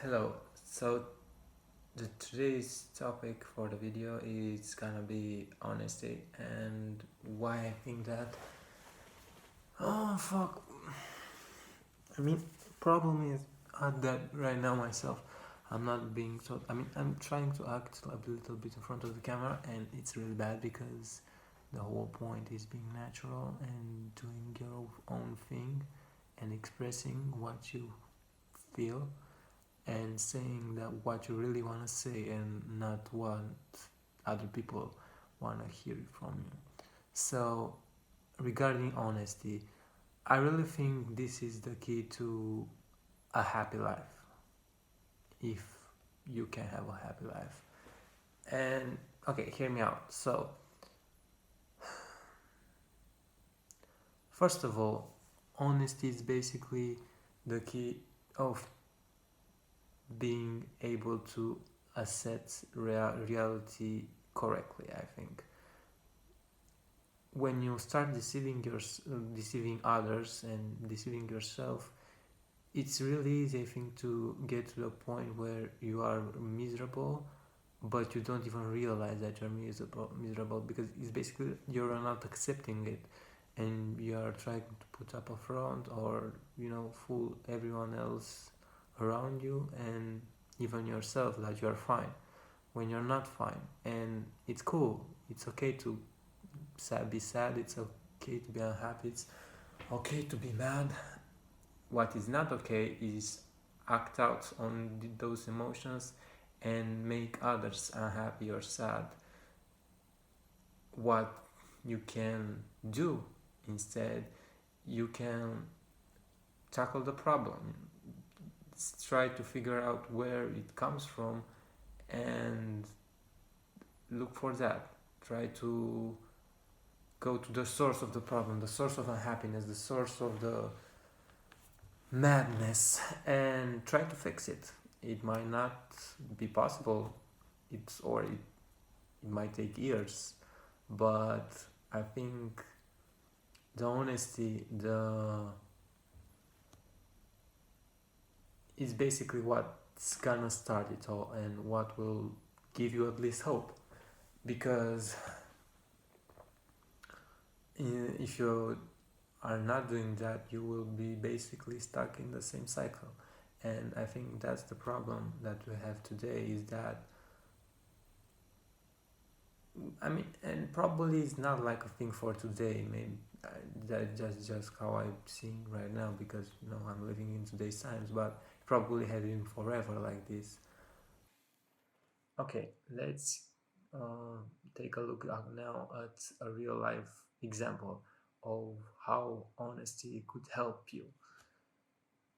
Hello. So today's topic for the video is gonna be honesty and why I think that. Oh fuck. I mean, problem is that right now myself, I'm not being so. I mean, I'm trying to act a little bit in front of the camera, and it's really bad because the whole point is being natural and doing your own thing and expressing what you feel and saying that what you really want to say and not what other people want to hear from you. So, regarding honesty, I really think this is the key to a happy life, if you can have a happy life. And okay, hear me out. So, first of all, honesty is basically the key of being able to assess reality correctly, I think. When you start deceiving others and deceiving yourself, it's really easy, I think, to get to the point where you are miserable, but you don't even realize that you're miserable because it's basically you're not accepting it, and you are trying to put up a front or fool everyone else around you and even yourself that you're fine when you're not fine. And it's cool, it's okay to be sad, it's okay to be unhappy, it's okay to be mad. What is not okay is act out on those emotions and make others unhappy or sad. What you can do instead, you can tackle the problem, try to figure out where it comes from and look for that. Try to go to the source of the problem, the source of unhappiness, the source of the madness, and try to fix it. It might not be possible, it might take years, but I think the honesty, the is basically what's gonna start it all and what will give you at least hope. Because if you are not doing that, you will be basically stuck in the same cycle. And I think that's the problem that we have today, is that, I mean, and probably it's not like a thing for today. Maybe that's just how I'm seeing right now, because I'm living in today's times. But probably had been forever like this. Okay, let's uh, take a look now at a real life example of how honesty could help you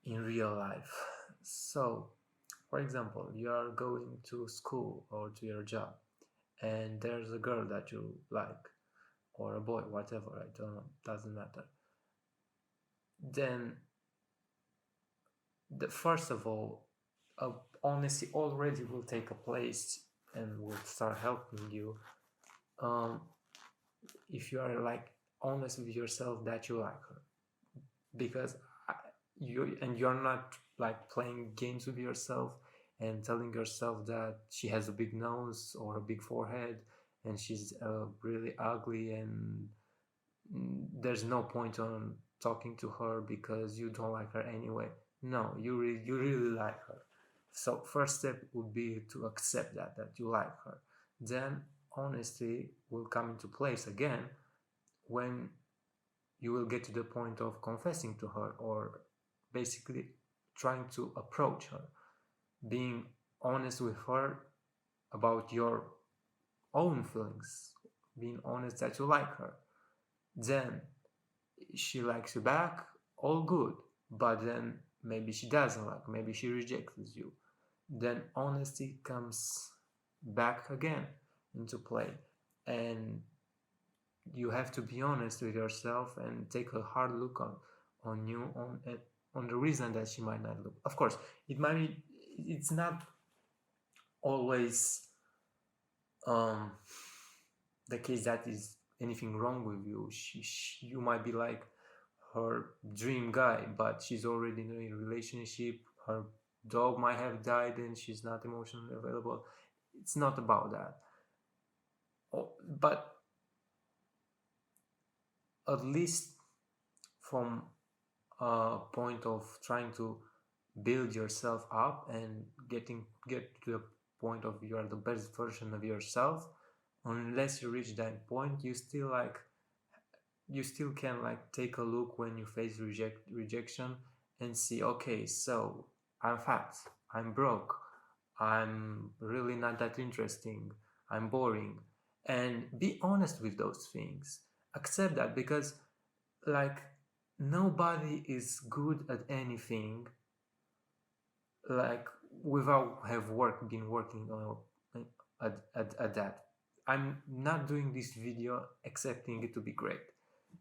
in real life. So, for example, you are going to school or to your job, and there's a girl that you like, or a boy, whatever, I don't know, doesn't matter. Then, first of all, honesty already will take a place and will start helping you. Um, if you are like honest with yourself that you like her, because you're not like playing games with yourself and telling yourself that she has a big nose or a big forehead and she's really ugly, and there's no point on talking to her because you don't like her anyway. No, you really like her. So first step would be to accept that you like her. Then honesty will come into place again when you will get to the point of confessing to her, or basically trying to approach her, being honest with her about your own feelings, being honest that you like her. Then she likes you back, all good. But then maybe she doesn't like, maybe she rejects you. Then honesty comes back again into play. And you have to be honest with yourself and take a hard look on you, on the reason that she might not look. Of course, it's not always um the case that is anything wrong with you. You might be like her dream guy, but she's already in a relationship. Her dog might have died and she's not emotionally available. It's not about that. But at least from a point of trying to build yourself up and get to the point of you are the best version of yourself, unless you reach that point, you still can like take a look when you face rejection and see, okay, so I'm fat, I'm broke, I'm really not that interesting, I'm boring, and be honest with those things. Accept that, because like nobody is good at anything like without have been working on at that. I'm not doing this video expecting it to be great.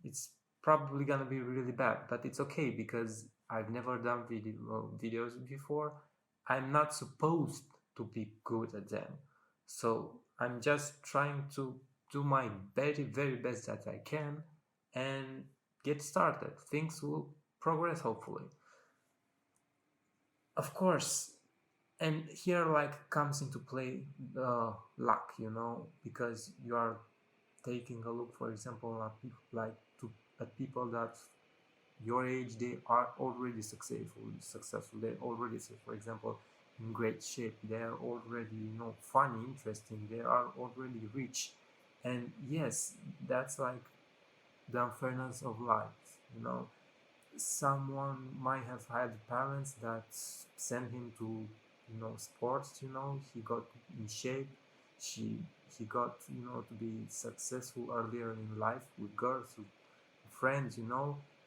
It's probably gonna be really bad, but it's okay because I've never done videos before. I'm not supposed to be good at them, so I'm just trying to do my very very best that I can and get started. Things will progress, hopefully. Of course, and here like comes into play luck, because you are taking a look, for example, at people at people that your age, they are already successful, they're already, for example, in great shape, they are already, funny, interesting, they are already rich. And yes, that's like the unfairness of life. Someone might have had parents that sent him to sports. He got in shape. He got to be successful earlier in life with girls, with friends.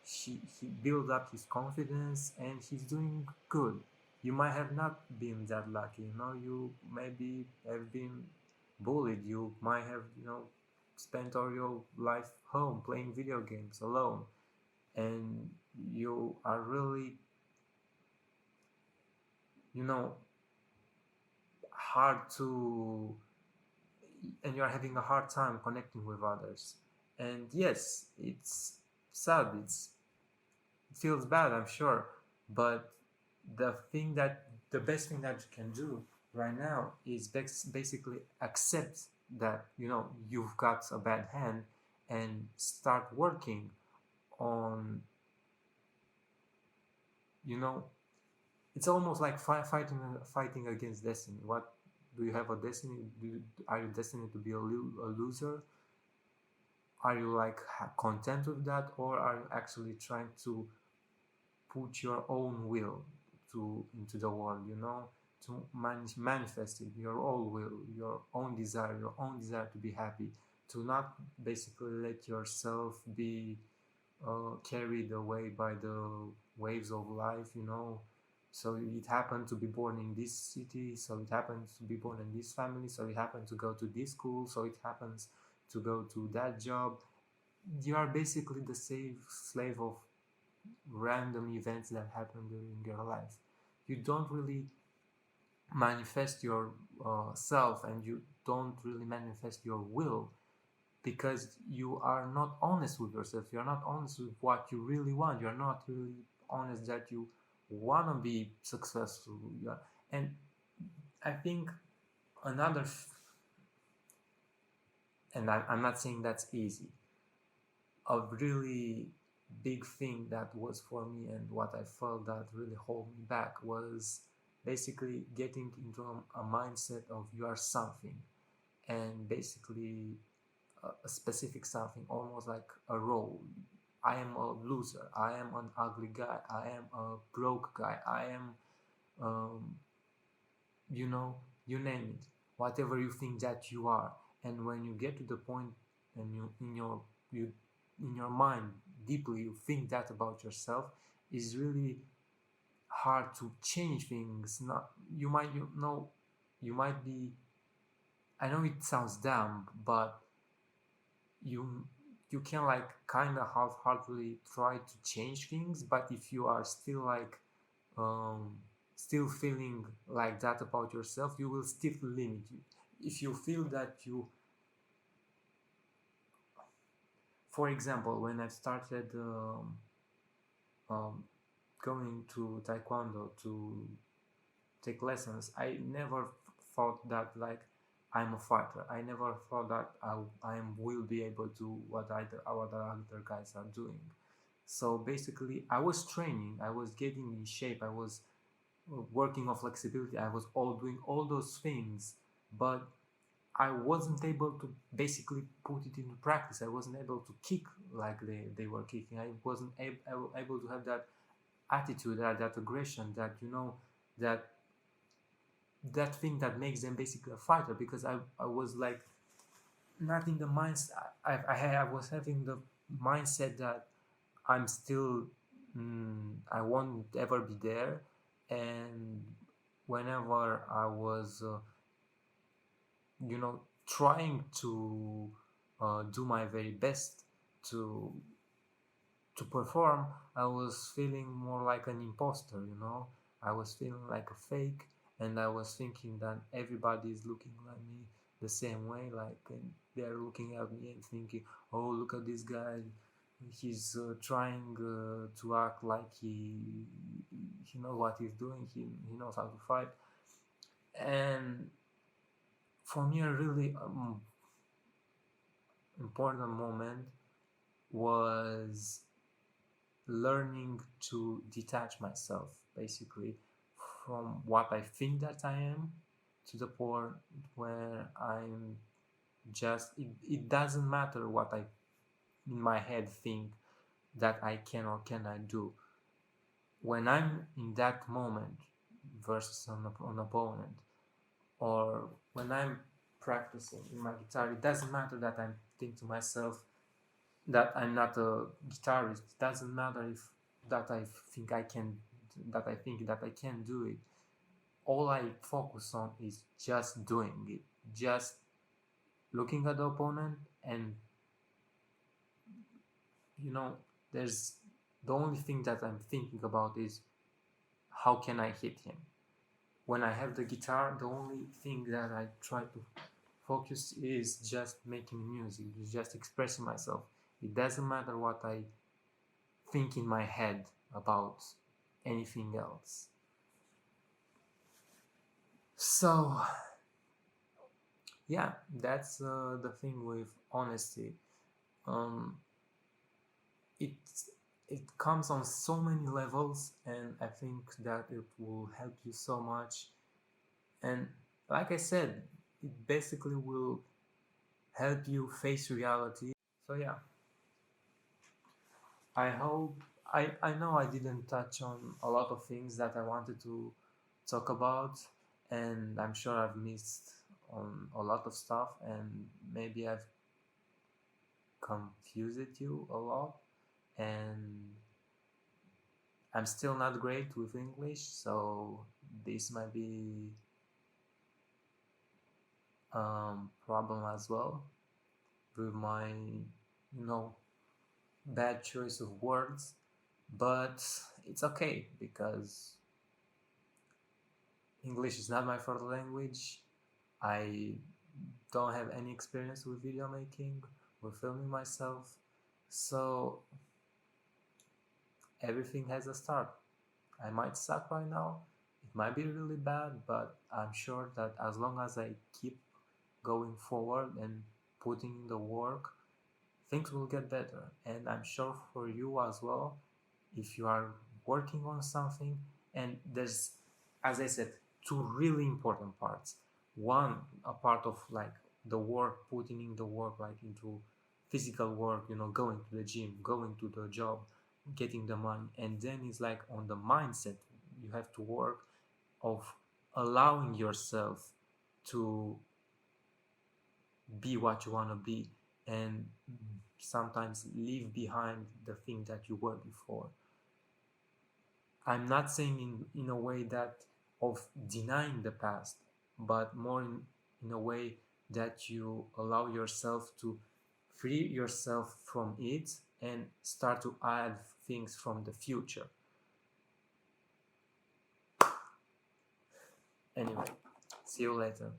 He built up his confidence and he's doing good. You might have not been that lucky. You maybe have been bullied. You might have spent all your life home playing video games alone, and you are really hard to and you're having a hard time connecting with others. And yes, it's sad, it feels bad, I'm sure, but the best thing that you can do right now is basically accept that you've got a bad hand and start working on it's almost like fighting against destiny. What do you have a destiny? Are you destined to be a loser? Are you like content with that, or are you actually trying to put your own will into the world? To manifest it, your own will, your own desire to be happy, to not basically let yourself be carried away by the waves of life. So it happened to be born in this city, so it happens to be born in this family, so it happened to go to this school, so it happens to go to that job. You are basically the slave of random events that happen during your life. You don't really manifest your self, and you don't really manifest your will, because you are not honest with yourself. You're not honest with what you really want. You're not really honest that you want to be successful. And I think another and I'm not saying that's easy, a really big thing that was for me and what I felt that really held me back was basically getting into a mindset of you are something, and basically a specific something, almost like a role. I am a loser, I am an ugly guy, I am a broke guy, I am you name it, whatever you think that you are. And when you get to the point and you in your mind deeply you think that about yourself, is really hard to change things. Not you might be, I know it sounds dumb, but you can like kind of half-heartedly try to change things, but if you are still like still feeling like that about yourself, you will still limit you. If you feel that for example, when I started going to taekwondo, to take lessons, I never thought that like I'm a fighter. I never thought that will be able to what other guys are doing. So basically, I was training, I was getting in shape, I was working on flexibility, I was all doing all those things, but I wasn't able to basically put it into practice. I wasn't able to kick like they were kicking. I wasn't able to have that attitude, that aggression, that that that thing that makes them basically a fighter. Because I was like not in the mindset. I was having the mindset that I'm still I won't ever be there, and whenever I was trying to do my very best to perform, I was feeling more like an imposter. I was feeling like a fake, and I was thinking that everybody is looking at me the same way, like, and they're looking at me and thinking, oh, look at this guy, he's trying to act like he knows what he's doing, he knows how to fight. And for me, a really important moment was learning to detach myself basically from what I think that I am, to the point where I'm just it doesn't matter what I in my head think that I can or cannot do. When I'm in that moment versus an opponent, or when I'm practicing in my guitar, it doesn't matter that I think to myself that I'm not a guitarist. It doesn't matter if that I think I can that I think that I can do it. All I focus on is just doing it, just looking at the opponent, and there's the only thing that I'm thinking about is how can I hit him. When I have the guitar, the only thing that I try to focus is just making music, just expressing myself. It doesn't matter what I think in my head about anything else. So yeah, that's the thing with honesty. It it comes on so many levels, and I think that it will help you so much. And like I said, it basically will help you face reality. So yeah, I know I didn't touch on a lot of things that I wanted to talk about, and I'm sure I've missed on a lot of stuff, and maybe I've confused you a lot, and I'm still not great with English, so this might be problem as well with my bad choice of words. But it's okay, because English is not my first language. I don't have any experience with video making, with filming myself, so everything has a start. I might suck right now, it might be really bad, but I'm sure that as long as I keep going forward and putting in the work, things will get better. And I'm sure for you as well, if you are working on something, and there's, as I said, two really important parts. One, a part of like the work, putting in the work, like into physical work, going to the gym, going to the job, getting the money. And then it's like on the mindset you have to work, of allowing yourself to be what you want to be, and sometimes leave behind the thing that you were before. I'm not saying in a way that of denying the past, but more in a way that you allow yourself to free yourself from it and start to add things from the future. Anyway, see you later.